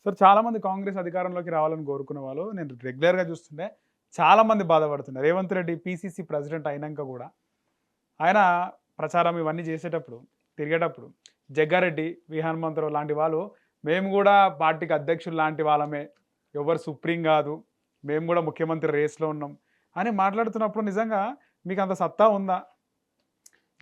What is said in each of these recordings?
Sir చాలామంది కాంగ్రెస్ అధికారంలోకి రావాలని కోరుకునే వాళ్ళు నేను రెగ్యులర్‌గా చూస్తుంటే చాలామంది బాధపడుతున్నారు. రేవంత్ రెడ్డి పీసీసీ ప్రెసిడెంట్ అయినంక గూడా ఆయన ప్రచారం ఇవన్నీ చేసేటప్పుడు, తిరిగేటప్పుడు జగ్గారెడ్డి, వి హనుమంతరావు లాంటి వాళ్ళు మేము గూడా పార్టీకి అధ్యక్షులు లాంటి వాళ్ళమే. ఎవరు సుప్రీం గాదు. మేము గూడా ముఖ్యమంత్రి రేస్‌లో ఉన్నాం అని మాట్లాడుతున్నప్పుడు నిజంగా మీకంత సత్తా ఉందా?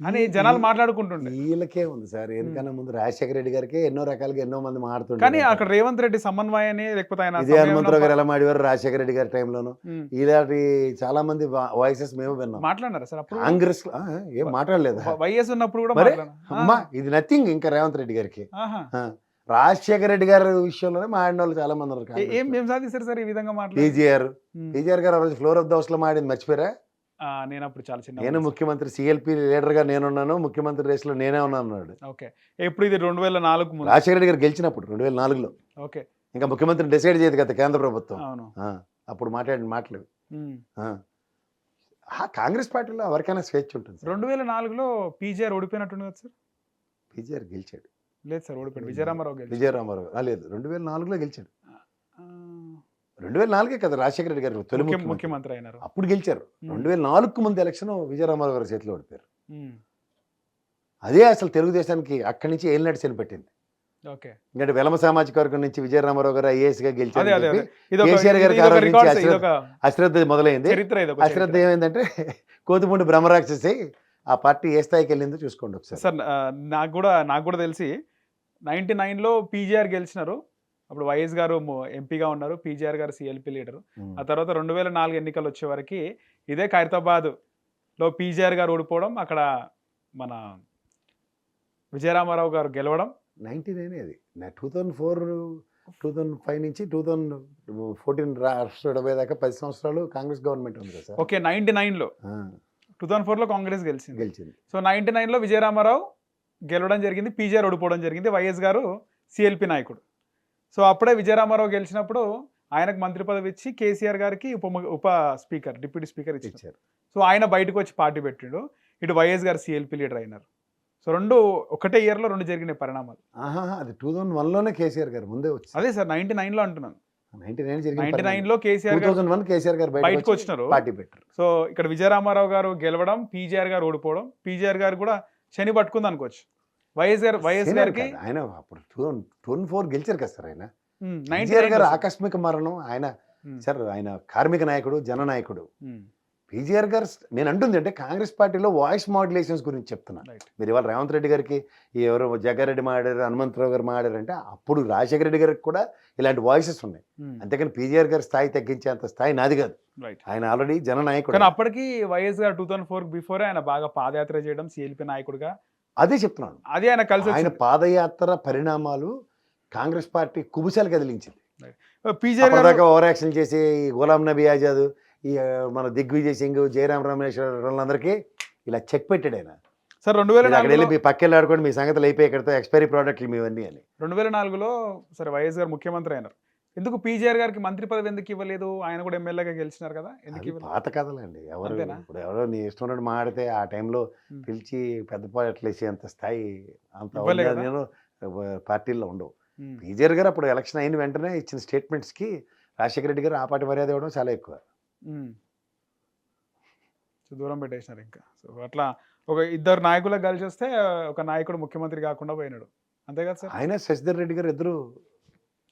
అని ఈ ఈ జనాలు మాట్లాడుకుంటుండే. ఈళ్ళకే ఉంది సార్. హ్మ్. ఎందుకన్నా ముందు రాజశేఖర రెడ్డి గారికే ఎన్నో రకాలుగా ఎన్నో మంది కానీ మాడుతుండేవారు. అక్కడ రేవంత్ రెడ్డి సమన్వయాన్ని లేకపోతే ఆయన ఇదే సమయంలో హనుమంతరావు గారు ఎలా మాడేవారు రాజశేఖర రెడ్డి గారి టైంలోను. హ్మ్. ఇలాంటి చాలా మంది వాయిసెస్ మేము విన్నాం. మాట్లాడినారా సార్ అప్పుడు? కాంగ్రెస్ ఏం మాట్లాడలేదా? వైఎస్ ఉన్నప్పుడు కూడా మరే మాట్లాడారు. అమ్మా ఇది నథింగ్ ఇంకా రేవంత్ రెడ్డి గారికి. ఆహా. ఆ, రాజశేఖర రెడ్డి గారి విషయంలోనే మాడిన వాళ్ళు చాలా మంది ఉన్నారు. ఏం ఏం సాధిస్తారు సార్ ఈ విధంగా మాట్లాడి? టీజీఆర్ గారు ఆ రోజు ఫ్లోర్ ఆఫ్ ద హౌస్ లో మాడింది మర్చిపోయారా? నేను అప్పుడు చాలా చిన్న నేను ముఖ్యమంత్రి సిఎల్పి లీడర్ గా నేనున్నాను, ముఖ్యమంత్రి రేస్ లో నేనే ఉన్నాను అన్నాడు. ఓకే. ఎప్పుడు ఇది 2004 ముందు? రాజశేఖర రెడ్డి గారు గెలిచినప్పుడు 2004లో ఓకే. ఇంకా ముఖ్యమంత్రి డిసైడ్ చేయదు కదా కేంద్ర ప్రభుత్వం. అవును. అప్పుడు మాట్లాడిన మాటలు. ఉమ్. కాంగ్రెస్ పార్టీలో ఎవరికైనా స్వేచ్ఛ ఉంటుంది సార్. 2004లో పీజీఆర్ ఓడిపోయినట్టుంది కదా సార్? పీజీఆర్ గెలిచాడు. లేదు సార్, ఓడిపోయాడు. విజయరామారావు గెలిచారు. విజయరామారావు లేదు 2004లో గెలిచాడు. 2004 కదా రాజశేఖర రెడ్డి గారు తొలి ముఖ్యమంత్రి అయినారు. అప్పుడు గెలిచారు. 2004కు ముందు ఎలక్షన్ విజయరామారావు గారి చేతిలో ఓడిపోయారు. అదే అసలు తెలుగుదేశానికి అక్కడి నుంచి ఏలినాటి శని పెట్టింది. ఓకే. ఎందుకంటే వెలమ సామాజిక వర్గం నుంచి విజయరామారావు గారు ఐఏఎస్ గా గెలిచారు. అదే, అదే, అదే. కేసీఆర్ గారి కాలం నుంచి ఇదొక అశ్రద్ధ మొదలైంది. చరిత్ర, ఇదొక అశ్రద్ధ చరిత్ర. ఏమైందంటే కోతిపూడి బ్రహ్మరాక్షసి ఆ పార్టీ ఏ స్థాయికి వెళ్ళిందో చూసుకోండి ఒకసారి. సార్ నాకు కూడా తెలిసి 99లో పీజీఆర్ గెలిచినారు. అప్పుడు వైఎస్ గారు ఎంపీగా ఉన్నారు, పీజీఆర్ గారు సిఎల్పి లీడరు. ఆ తర్వాత 2004 ఎన్నికలు వచ్చే వరకు ఇదే ఖైరతాబాద్లో పీజీఆర్ గారు ఓడిపోవడం, అక్కడ మన విజయరామారావు గారు గెలవడం. 99 అది 2005 నుంచి 2014 రాష్ట్ర విడపోయేదాకా 10 సంవత్సరాలు కాంగ్రెస్ గవర్నమెంట్ ఉంది కదా సార్. ఓకే. 99లో 2004లో కాంగ్రెస్ గెలిచింది. సో 99లో విజయరామారావు గెలవడం జరిగింది, పీజీఆర్ ఓడిపోవడం జరిగింది, వైఎస్ గారు సిఎల్పి నాయకుడు. సో అప్పుడే విజయరామారావు గెలిచినప్పుడు ఆయనకు మంత్రి పదవి ఇచ్చి కేసీఆర్ గారికి ఉప స్పీకర్, డిప్యూటీ స్పీకర్ ఇచ్చారు. సో ఆయన బయటకు వచ్చి పార్టీ పెట్టిండు. ఇటు వైఎస్ గారు సిఎల్పి లీడర్ అయినారు. సో రెండు ఒకటే ఇయర్లో రెండు జరిగిన పరిణామాలు. అది 2001లోనే కేసీఆర్ గారు ముందే వచ్చి. అదే సార్ 99లో అంటున్నాను. 99లో కేసీఆర్ 2001 కేసీఆర్ గారు బయటకు వచ్చినారు, పార్టీ పెట్టారు. సో ఇక్కడ విజయరామారావు గారు గెలవడం, పీజీఆర్ గారు ఓడిపోవడం, పీజీఆర్ గారు కూడా శని పట్టుకుంది అనుకోవచ్చు. వైఎస్ గారికి ఆయన అప్పుడు 2004 గెలిచారు కదా సార్. ఆయన 99 గారు ఆకస్మిక మరణం. ఆయన సార్ ఆయన కార్మిక నాయకుడు, జననాయకుడు. పీజీఆర్ గారు నేను అంటుంది అంటే కాంగ్రెస్ పార్టీలో వాయిస్ మాడ్యులేషన్స్ గురించి చెప్తున్నా. మీరు ఇవాళ రేవంత్ రెడ్డి గారికి ఎవరు జగ్గారెడ్డి మాడారు, హనుమంతరావు గారు మాడారు అంటే అప్పుడు రాజశేఖర రెడ్డి గారికి కూడా ఇలాంటి వాయిసెస్ ఉన్నాయి. అంతేకాని పీజీఆర్ గారి స్థాయి తగ్గించేంత స్థాయి నాది కాదు. ఆయన ఆల్రెడీ జననాయకుడు. కానీ అప్పటికి వైఎస్ గారు 2004 బిఫోరే ఆయన బాగా పాదయాత్ర చేయడం, సిఎల్పి నాయకుడిగా. అదే చెప్తున్నాను. అదే ఆయన కలిసి ఆయన పాదయాత్ర పరిణామాలు కాంగ్రెస్ పార్టీ కుబుసాలు కదిలించింది. పీజీఆర్ ఓవర్ యాక్షన్ చేసి గులాం నబీ ఆజాద్, ఈ మన దిగ్విజయ్ సింగ్, జయరాం రమేశ్వర వాళ్ళందరికీ ఇలా చెక్ పెట్టాడు ఆయన. సార్ 2004 మీ పక్కెళ్ళి ఆడుకోండి, మీ సంగతులు అయిపోయి ఇక్కడతో ఎక్స్పైరీ ప్రోడక్ట్లు మీవన్నీ అని. 2004లో సరే వైఎస్ గారు ముఖ్యమంత్రి అయినారు. ఎందుకు పీజీఆర్ గారికి మంత్రి పదవి ఎందుకు ఇవ్వలేదు? ఆయన కూడా ఎమ్మెల్యేగా గెలిచినారు కదా, ఎందుకు ఇవ్వలేదు? పాత కథలండి. ఇప్పుడు ఎవరో నీ ఇష్టం ఉన్నట్టు మాడితే ఆ టైంలో పిలిచి పెద్ద పాటలు వేసేంత స్థాయి అంత నేను పార్టీల్లో ఉండవు. పీజీఆర్ గారు అప్పుడు ఎలక్షన్ అయిన వెంటనే ఇచ్చిన స్టేట్మెంట్స్కి రాజశేఖర రెడ్డి గారు ఆ పార్టీ మర్యాద ఇవ్వడం చాలా ఎక్కువ. సో దూరం పెట్టేసినారు ఇంకా. సో అట్లా ఒక ఇద్దరు నాయకులకు కలిసి వస్తే ఒక నాయకుడు ముఖ్యమంత్రి కాకుండా పోయినాడు, అంతే కదా సార్? ఆయన శశిధర్ రెడ్డి గారు ఇద్దరు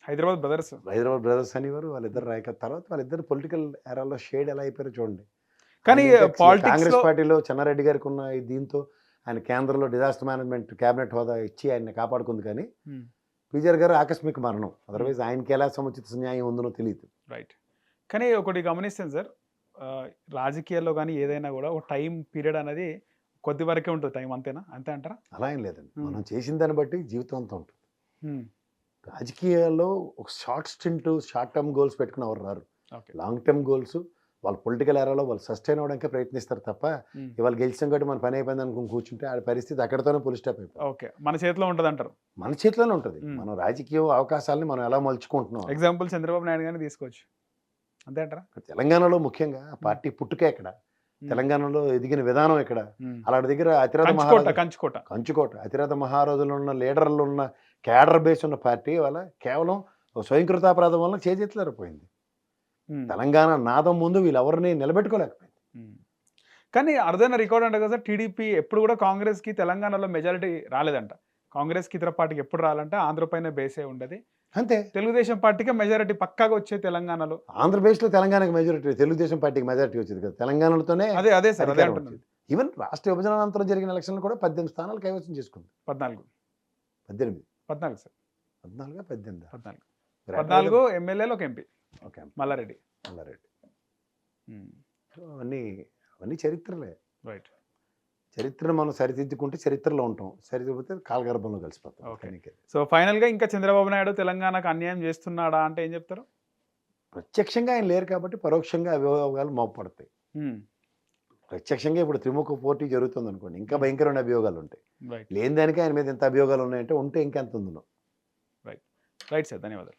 హైదరాబాద్ బ్రదర్స్ అనేవారు. వాళ్ళిద్దరు నాయకుల తర్వాత వాళ్ళిద్దరు పొలిటికల్ ఎరాలో షేడ్ ఎలా అయిపోయారో చూడండి. కానీ కాంగ్రెస్ పార్టీలో చెన్నారెడ్డి గారికి ఉన్న దీంతో ఆయన కేంద్రంలో డిజాస్టర్ మేనేజ్మెంట్ క్యాబినెట్ హోదా ఇచ్చి ఆయన కాపాడుకుంది. కానీ పీజీఆర్ గారు ఆకస్మిక మరణం. అదర్వైజ్ ఆయనకి ఎలా సముచిత న్యాయం ఉందో తెలియదు. రైట్. కానీ ఒకటి గమనిస్తాను సార్, రాజకీయాల్లో కానీ ఏదైనా కూడా ఒక టైం పీరియడ్ అనేది కొద్ది వరకే ఉంటుంది టైం, అంతేనా? అంతే అంటారా? అలా ఏం లేదండి. మనం చేసిన దాన్ని బట్టి జీవితం అంతా ఉంటుంది. రాజకీయాల్లో ఒక షార్ట్ టర్మ్ గోల్స్ పెట్టుకుని ఎవరు రారు. లాంగ్ టర్మ్ గోల్స్ వాళ్ళ పొలిటికల్ ఏరాలో వాళ్ళు సస్టైన్ అవ్వడానికి ప్రయత్నిస్తారు తప్ప ఇవాళ గెలిచిన కాబట్టి మన పని అయిపోయింది అనుకుని కూర్చుంటే ఆ పరిస్థితి అక్కడితోనే పులి స్టాప్ అయిపోయింది. ఓకే, మన చేతిలో ఉంటుంది అంటారు. మన చేతిలోనే ఉంటుంది. మనం రాజకీయ అవకాశాలని మనం ఎలా మలుచుకుంటున్నాం. ఎగ్జాంపుల్ చంద్రబాబు నాయుడు గారిని తీసుకోవచ్చు, అంతే అంటారా? తెలంగాణలో ముఖ్యంగా పార్టీ పుట్టుక ఎక్కడ, తెలంగాణలో ఎదిగిన విధానం ఎక్కడ, అలాంటి దగ్గర కంచుకోట అతిరథ మహారాజులు ఉన్న లీడర్లు ఉన్న క్యాడర్ బేస్ ఉన్న పార్టీ వాళ్ళ కేవలం ఒక స్వయంకృతాపరాధం వల్ల చేజెత్తలేకపోయింది. తెలంగాణ నాదం ముందు వీళ్ళెవరిని నిలబెట్టుకోలేకపోయింది. కానీ అరుదైన రికార్డ్ అంట కదా, టీడీపీ ఎప్పుడు కూడా కాంగ్రెస్కి తెలంగాణలో మెజారిటీ రాలేదంట. కాంగ్రెస్కి ఇతర పార్టీకి ఎప్పుడు రాలంటే ఆంధ్రపైన బేసే ఉండదు. అంతే, తెలుగుదేశం పార్టీకి మెజారిటీ పక్కాగా వచ్చే తెలంగాణలో. ఆంధ్రప్రదేశ్లో తెలంగాణకి మెజారిటీ, తెలుగుదేశం పార్టీకి మెజారిటీ వచ్చింది కదా, తెలంగాణలోనే అదే సార్, అదే అంటున్నాను. ఈవెన్ రాష్ట్ర విభజన అనంతరం జరిగిన ఎలక్షన్లు కూడా 18 స్థానాలు కైవసం చేసుకుంది. 14 సార్, 14 ఎమ్మెల్యేలు ఒక ఎంపీ, ఓకే, మల్లారెడ్డి. అవన్నీ చరిత్రలే. రైట్. చరిత్రను మనం సరిదిద్దుకుంటే చరిత్రలో ఉంటాం, సరిదిద్దుకుంటే కాలగర్భంలో కలిసిపోతాం. ఓకే. సో ఫైనల్గా ఇంకా చంద్రబాబు నాయుడు తెలంగాణకు అన్యాయం చేస్తున్నాడా అంటే ఏం చెప్తారు? ప్రత్యక్షంగా ఆయన లేరు కాబట్టి పరోక్షంగా అభియోగాలు మోపడతాయి. ప్రత్యక్షంగా ఇప్పుడు త్రిముఖ పోటీ జరుగుతుంది అనుకోండి, ఇంకా భయంకరమైన అభియోగాలు ఉంటాయి. లేని దానికి ఆయన మీద ఎంత అభియోగాలు ఉన్నాయంటే ఉంటే ఇంకెంత ఉందో. రైట్ సార్, ధన్యవాదాలు.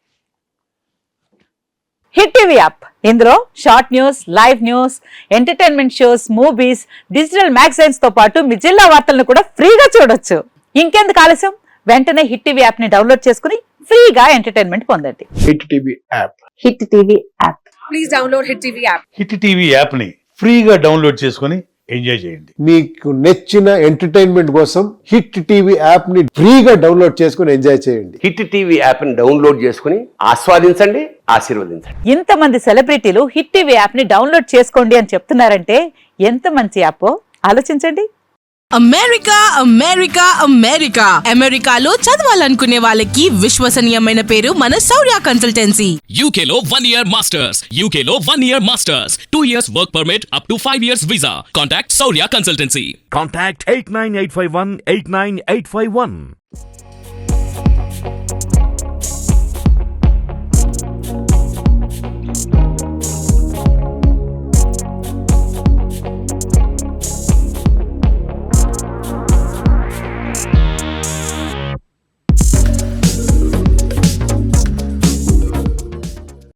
హిట్ టీవీ యాప్, ఇందులో short news, live news, entertainment shows, movies, digital magazines తో పాటు మీ జిల్లా వార్తలను కూడా ఫ్రీగా చూడొచ్చు. ఇంకెందుకు ఆలస్యం, వెంటనే హిట్ టీవీ యాప్ ని డౌన్లోడ్ చేసుకుని ఫ్రీగా ఎంటర్టైన్మెంట్ పొందండి. Hit TV app, hit TV app, please download hit TV app. Hit TV app ని ఫ్రీగా డౌన్లోడ్ చేసుకొని ఎంజాయ్ చేయండి. మీకు నచ్చిన ఎంటర్టైన్మెంట్ కోసం హిట్ టీవీ యాప్ ని ఫ్రీగా డౌన్లోడ్ చేసుకుని ఎంజాయ్ చేయండి. హిట్ టీవీ యాప్ ని డౌన్లోడ్ చేసుకుని ఆస్వాదించండి, ఆశీర్వదించండి. ఇంతమంది సెలబ్రిటీలు హిట్ టీవీ యాప్ ని డౌన్లోడ్ చేసుకోండి అని చెప్తున్నారంటే ఎంత మంచి యాప్ ఆలోచించండి. అమెరికా అమెరికా అమెరికా అమెరికాలో చదవాలనుకునే వాళ్ళకి విశ్వసనీయమైన పేరు మన శౌర్య కన్సల్టెన్సీ. UK లో 1 year masters, UK లో 1 year masters, 2 years work permit up to 5 years visa. Contact Saurya Consultancy. Contact 89851 89851.